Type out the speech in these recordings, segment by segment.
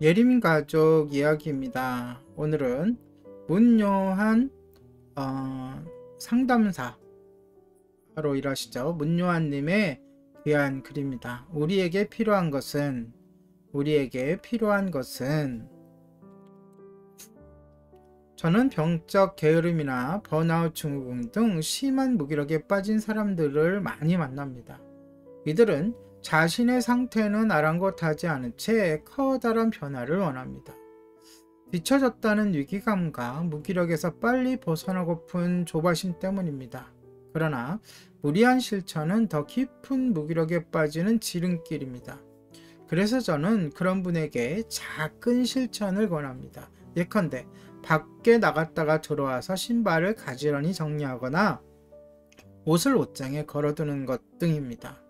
예림 가족 이야기입니다. 오늘은 문요한 상담사로 일하시죠. 문요한님의 귀한 글입니다. 우리에게 필요한 것은 저는 병적 게으름이나 번아웃 증후군 등 심한 무기력에 빠진 사람들을 많이 만납니다. 이들은 자신의 상태는 아랑곳하지 않은 채 커다란 변화를 원합니다. 뒤처졌다는 위기감과 무기력에서 빨리 벗어나고픈 조바심 때문입니다. 그러나 무리한 실천은 더 깊은 무기력에 빠지는 지름길입니다. 그래서 저는 그런 분에게 작은 실천을 권합니다. 예컨대 밖에 나갔다가 들어와서 신발을 가지런히 정리하거나 옷을 옷장에 걸어두는 것 등입니다.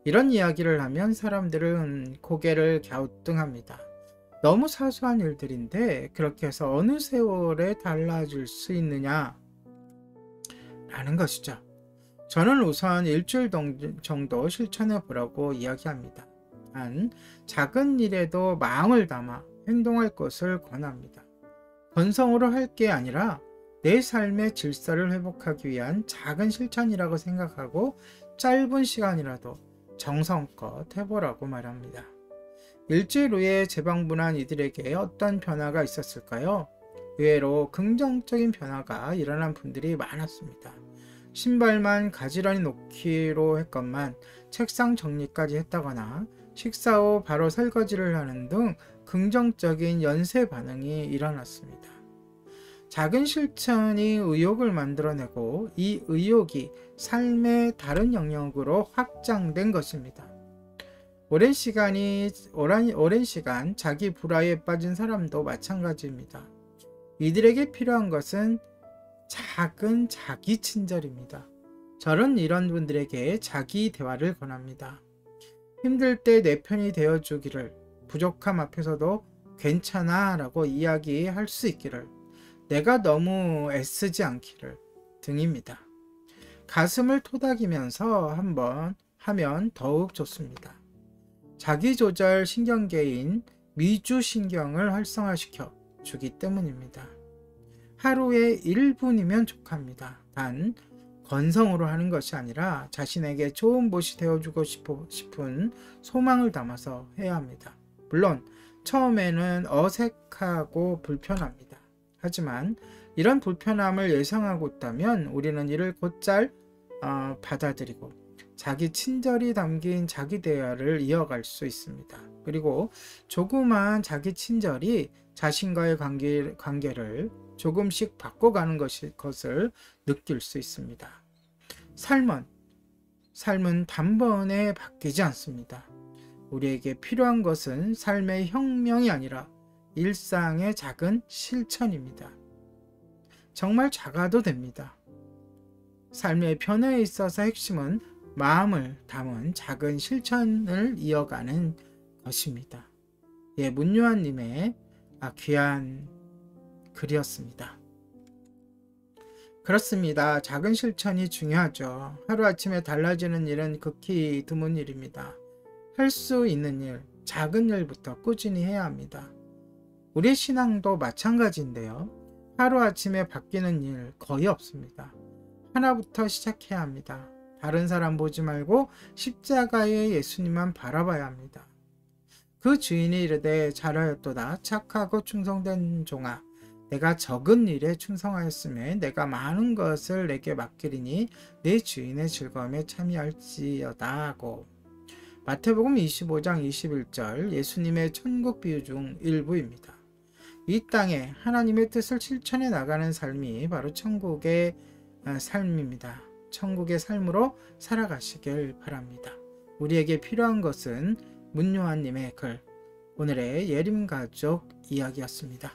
이런 이야기를 하면 사람들은 고개를 갸우뚱합니다. 너무 사소한 일들인데 그렇게 해서 어느 세월에 달라질 수 있느냐 라는 것이죠. 저는 우선 일주일 정도 실천해 보라고 이야기합니다. 단 작은 일에도 마음을 담아 행동할 것을 권합니다. 건성으로 할 게 아니라 내 삶의 질서를 회복하기 위한 작은 실천이라고 생각하고 짧은 시간이라도 정성껏 해보라고 말합니다. 일주일 후에 재방문한 이들에게 어떤 변화가 있었을까요? 의외로 긍정적인 변화가 일어난 분들이 많았습니다. 신발만 가지런히 놓기로 했건만 책상 정리까지 했다거나 식사 후 바로 설거지를 하는 등 긍정적인 연쇄 반응이 일어났습니다. 작은 실천이 의욕을 만들어내고 이 의욕이 삶의 다른 영역으로 확장된 것입니다. 오랜 시간 자기 불화에 빠진 사람도 마찬가지입니다. 이들에게 필요한 것은 작은 자기 친절입니다. 저는 이런 분들에게 자기 대화를 권합니다. 힘들 때 내 편이 되어주기를, 부족함 앞에서도 괜찮아 라고 이야기할 수 있기를, 내가 너무 애쓰지 않기를 등입니다. 가슴을 토닥이면서 한번 하면 더욱 좋습니다. 자기조절 신경계인 미주신경을 활성화시켜 주기 때문입니다. 하루에 1분이면 족합니다. 단 건성으로 하는 것이 아니라 자신에게 좋은 못이 되어주고 싶은 소망을 담아서 해야 합니다. 물론 처음에는 어색하고 불편합니다. 하지만 이런 불편함을 예상하고 있다면 우리는 이를 곧잘 받아들이고 자기 친절이 담긴 자기 대화를 이어갈 수 있습니다. 그리고 조그마한 자기 친절이 자신과의 관계를 조금씩 바꿔가는 것을 느낄 수 있습니다. 삶은 단번에 바뀌지 않습니다. 우리에게 필요한 것은 삶의 혁명이 아니라 일상의 작은 실천입니다. 정말 작아도 됩니다. 삶의 변화에 있어서 핵심은 마음을 담은 작은 실천을 이어가는 것입니다. 문요한님의 귀한 글이었습니다. 그렇습니다. 작은 실천이 중요하죠. 하루아침에 달라지는 일은 극히 드문 일입니다. 할 수 있는 일, 작은 일부터 꾸준히 해야 합니다. 우리의 신앙도 마찬가지인데요. 하루아침에 바뀌는 일 거의 없습니다. 하나부터 시작해야 합니다. 다른 사람 보지 말고 십자가의 예수님만 바라봐야 합니다. 그 주인이 이르되 잘하였도다 착하고 충성된 종아, 내가 적은 일에 충성하였으면 내가 많은 것을 내게 맡기리니 내 주인의 즐거움에 참여할지어다 하고, 마태복음 25장 21절 예수님의 천국 비유 중 일부입니다. 이 땅에 하나님의 뜻을 실천해 나가는 삶이 바로 천국의 삶입니다. 천국의 삶으로 살아가시길 바랍니다. 우리에게 필요한 것은 문요한님의 글, 오늘의 예림가족 이야기였습니다.